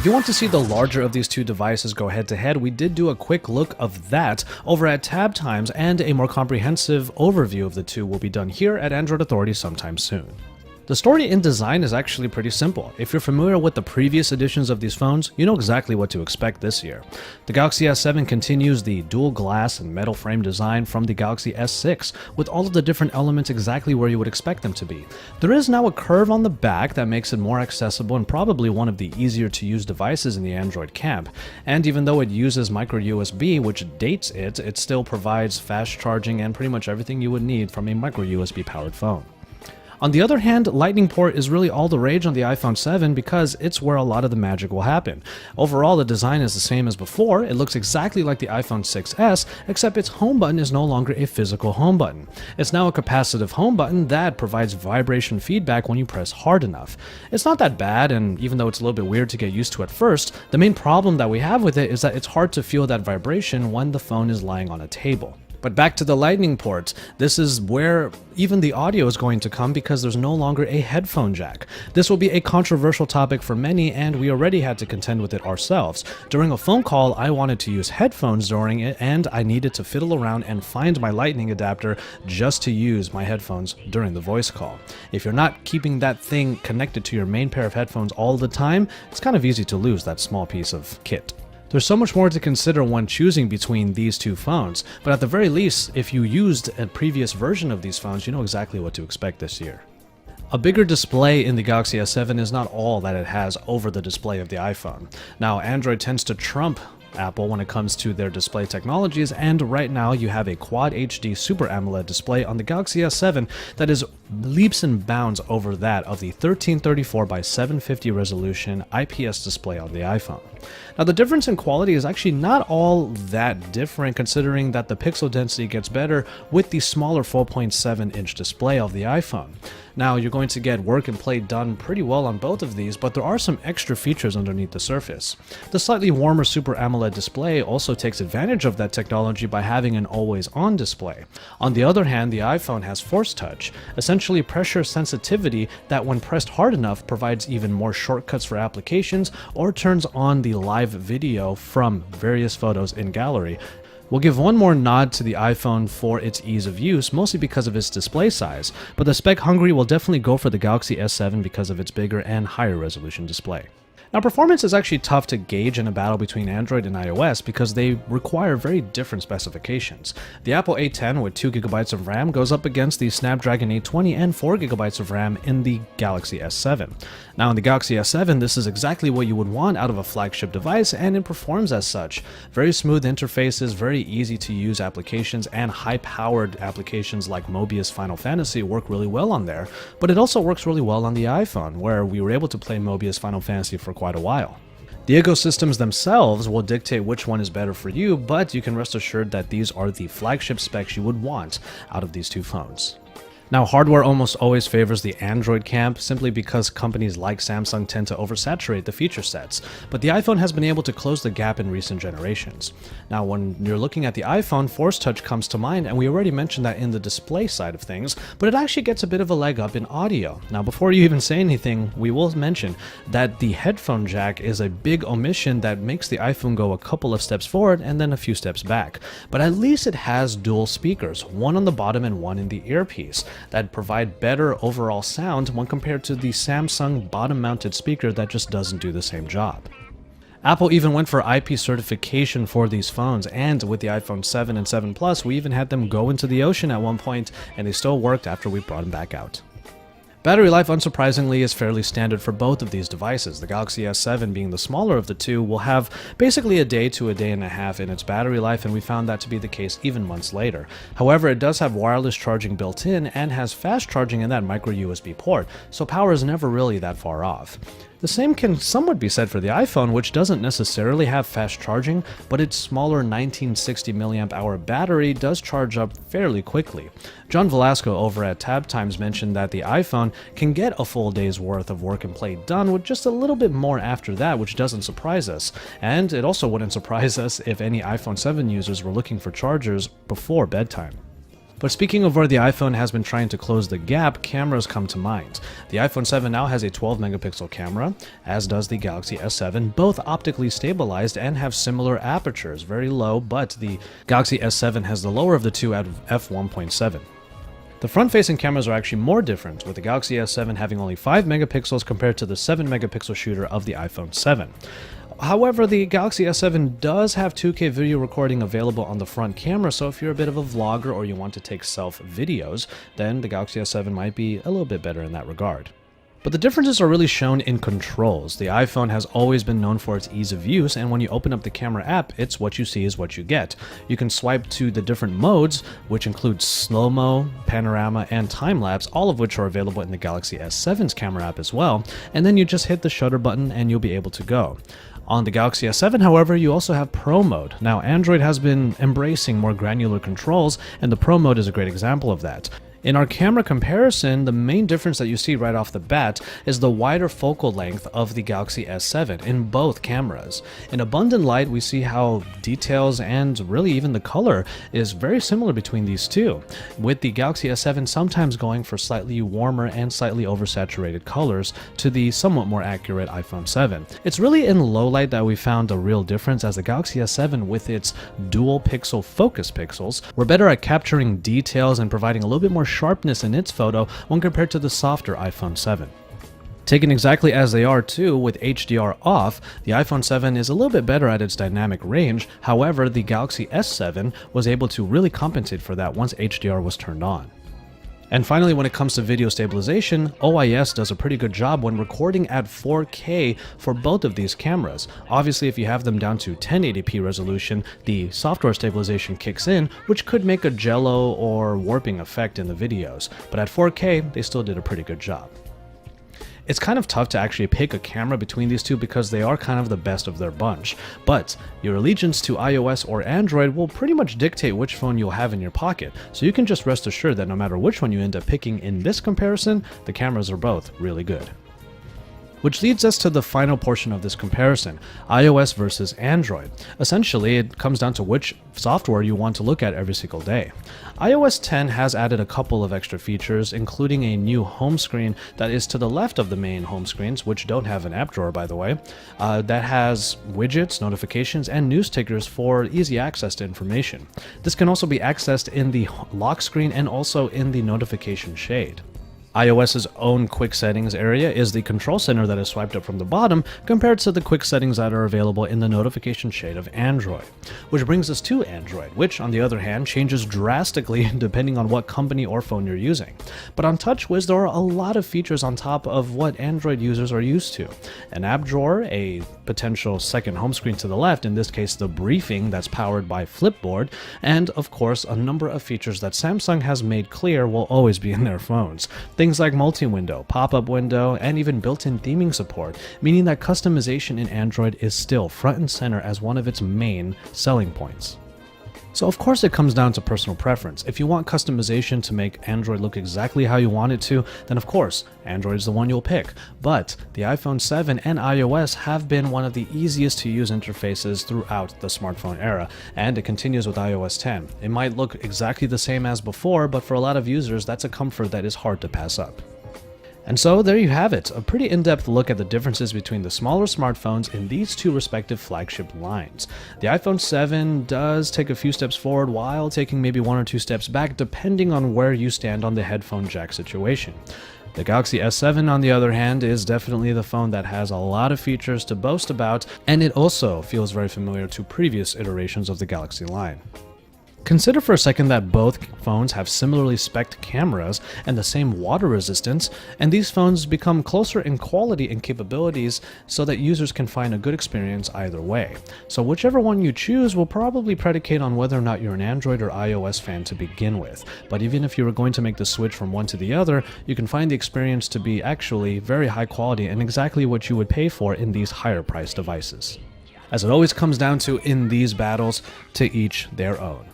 If you want to see the larger of these two devices go head to head, we did do a quick look of that over at Tab Times, and a more comprehensive overview of the two will be done here at Android Authority sometime soon. The story in design is actually pretty simple. If you're familiar with the previous editions of these phones, you know exactly what to expect this year. The Galaxy S7 continues the dual glass and metal frame design from the Galaxy S6, with all of the different elements exactly where you would expect them to be. There is now a curve on the back that makes it more accessible and probably one of the easier to use devices in the Android camp. And even though it uses micro USB, which dates it, it still provides fast charging and pretty much everything you would need from a micro USB powered phone. On the other hand, Lightning port is really all the rage on the iPhone 7 because it's where a lot of the magic will happen. Overall, the design is the same as before. It looks exactly like the iPhone 6s, except its home button is no longer a physical home button. It's now a capacitive home button that provides vibration feedback when you press hard enough. It's not that bad, and even though it's a little bit weird to get used to at first, the main problem that we have with it is that it's hard to feel that vibration when the phone is lying on a table. But back to the Lightning port, this is where even the audio is going to come because there's no longer a headphone jack. This will be a controversial topic for many, and we already had to contend with it ourselves. During a phone call, I wanted to use headphones during it, and I needed to fiddle around and find my Lightning adapter just to use my headphones during the voice call. If you're not keeping that thing connected to your main pair of headphones all the time, it's kind of easy to lose that small piece of kit. There's so much more to consider when choosing between these two phones, but at the very least, if you used a previous version of these phones, you know exactly what to expect this year. A bigger display in the Galaxy S7 is not all that it has over the display of the iPhone. Now, Android tends to trump Apple when it comes to their display technologies, and right now you have a Quad HD Super AMOLED display on the Galaxy S7 that is leaps and bounds over that of the 1334 by 750 resolution IPS display on the iPhone. Now, the difference in quality is actually not all that different, considering that the pixel density gets better with the smaller 4.7-inch display of the iPhone. Now, you're going to get work and play done pretty well on both of these, but there are some extra features underneath the surface. The slightly warmer Super AMOLED display also takes advantage of that technology by having an always-on display. On the other hand, the iPhone has Force Touch, essentially pressure sensitivity that when pressed hard enough provides even more shortcuts for applications or turns on the live video from various photos in gallery. We'll give one more nod to the iPhone for its ease of use, mostly because of its display size, but the spec hungry will definitely go for the Galaxy S7 because of its bigger and higher resolution display. Now, performance is actually tough to gauge in a battle between Android and iOS because they require very different specifications. The Apple A10 with 2GB of RAM goes up against the Snapdragon 820 and 4GB of RAM in the Galaxy S7. Now, in the Galaxy S7, this is exactly what you would want out of a flagship device, and it performs as such. Very smooth interfaces, very easy to use applications, and high-powered applications like Mobius Final Fantasy work really well on there, but it also works really well on the iPhone, where we were able to play Mobius Final Fantasy for quite a while. The ecosystems themselves will dictate which one is better for you, but you can rest assured that these are the flagship specs you would want out of these two phones. Now, hardware almost always favors the Android camp simply because companies like Samsung tend to oversaturate the feature sets, but the iPhone has been able to close the gap in recent generations. Now, when you're looking at the iPhone, Force Touch comes to mind, and we already mentioned that in the display side of things, but it actually gets a bit of a leg up in audio. Now, before you even say anything, we will mention that the headphone jack is a big omission that makes the iPhone go a couple of steps forward and then a few steps back, but at least it has dual speakers, one on the bottom and one in the earpiece, that provide better overall sound when compared to the Samsung bottom-mounted speaker that just doesn't do the same job. Apple even went for IP certification for these phones, and with the iPhone 7 and 7 Plus, we even had them go into the ocean at one point, and they still worked after we brought them back out. Battery life, unsurprisingly, is fairly standard for both of these devices. The Galaxy S7, being the smaller of the two, will have basically a day to a day and a half in its battery life, and we found that to be the case even months later. However, it does have wireless charging built in and has fast charging in that micro USB port, so power is never really that far off. The same can somewhat be said for the iPhone, which doesn't necessarily have fast charging, but its smaller 1960 mAh battery does charge up fairly quickly. John Velasco over at Tab Times mentioned that the iPhone can get a full day's worth of work and play done with just a little bit more after that, which doesn't surprise us. And it also wouldn't surprise us if any iPhone 7 users were looking for chargers before bedtime. But speaking of where the iPhone has been trying to close the gap, cameras come to mind. The iPhone 7 now has a 12 megapixel camera, as does the Galaxy S7, both optically stabilized and have similar apertures, very low, but the Galaxy S7 has the lower of the two at f1.7. The front-facing cameras are actually more different, with the Galaxy S7 having only 5 megapixels compared to the 7 megapixel shooter of the iPhone 7. However, the Galaxy S7 does have 2K video recording available on the front camera, so if you're a bit of a vlogger or you want to take self-videos, then the Galaxy S7 might be a little bit better in that regard. But the differences are really shown in controls. The iPhone has always been known for its ease of use, and when you open up the camera app, it's what you see is what you get. You can swipe to the different modes, which include slow-mo, panorama, and time-lapse, all of which are available in the Galaxy S7's camera app as well, and then you just hit the shutter button and you'll be able to go. On the Galaxy S7, however, you also have Pro Mode. Now, Android has been embracing more granular controls, and the Pro Mode is a great example of that. In our camera comparison, the main difference that you see right off the bat is the wider focal length of the Galaxy S7 in both cameras. In abundant light, we see how details and really even the color is very similar between these two, with the Galaxy S7 sometimes going for slightly warmer and slightly oversaturated colors to the somewhat more accurate iPhone 7. It's really in low light that we found a real difference, as the Galaxy S7 with its dual pixel focus pixels were better at capturing details and providing a little bit more sharpness in its photo when compared to the softer iPhone 7. Taken exactly as they are too, with HDR off, the iPhone 7 is a little bit better at its dynamic range. However, the Galaxy S7 was able to really compensate for that once HDR was turned on. And finally, when it comes to video stabilization, OIS does a pretty good job when recording at 4K for both of these cameras. Obviously, if you have them down to 1080p resolution, the software stabilization kicks in, which could make a jello or warping effect in the videos. But at 4K, they still did a pretty good job. It's kind of tough to actually pick a camera between these two because they are kind of the best of their bunch, but your allegiance to iOS or Android will pretty much dictate which phone you'll have in your pocket, so you can just rest assured that no matter which one you end up picking in this comparison, the cameras are both really good. Which leads us to the final portion of this comparison, iOS versus Android. Essentially, it comes down to which software you want to look at every single day. iOS 10 has added a couple of extra features, including a new home screen that is to the left of the main home screens, which don't have an app drawer, by the way, that has widgets, notifications, and news tickers for easy access to information. This can also be accessed in the lock screen and also in the notification shade. iOS's own quick settings area is the control center that is swiped up from the bottom compared to the quick settings that are available in the notification shade of Android. Which brings us to Android, which on the other hand changes drastically depending on what company or phone you're using. But on TouchWiz, there are a lot of features on top of what Android users are used to. An app drawer, a potential second home screen to the left, in this case the briefing that's powered by Flipboard, and of course a number of features that Samsung has made clear will always be in their phones. Things like multi-window, pop-up window, and even built-in theming support, meaning that customization in Android is still front and center as one of its main selling points. So of course it comes down to personal preference. If you want customization to make Android look exactly how you want it to, then of course, Android is the one you'll pick. But the iPhone 7 and iOS have been one of the easiest to use interfaces throughout the smartphone era, and it continues with iOS 10. It might look exactly the same as before, but for a lot of users, that's a comfort that is hard to pass up. And so there you have it, a pretty in-depth look at the differences between the smaller smartphones in these two respective flagship lines. The iPhone 7 does take a few steps forward while taking maybe one or two steps back depending on where you stand on the headphone jack situation. The Galaxy S7, on the other hand, is definitely the phone that has a lot of features to boast about, and it also feels very familiar to previous iterations of the Galaxy line. Consider for a second that both phones have similarly spec'd cameras and the same water resistance, and these phones become closer in quality and capabilities so that users can find a good experience either way. So whichever one you choose will probably predicate on whether or not you're an Android or iOS fan to begin with. But even if you were going to make the switch from one to the other, you can find the experience to be actually very high quality and exactly what you would pay for in these higher priced devices. As it always comes down to in these battles, to each their own.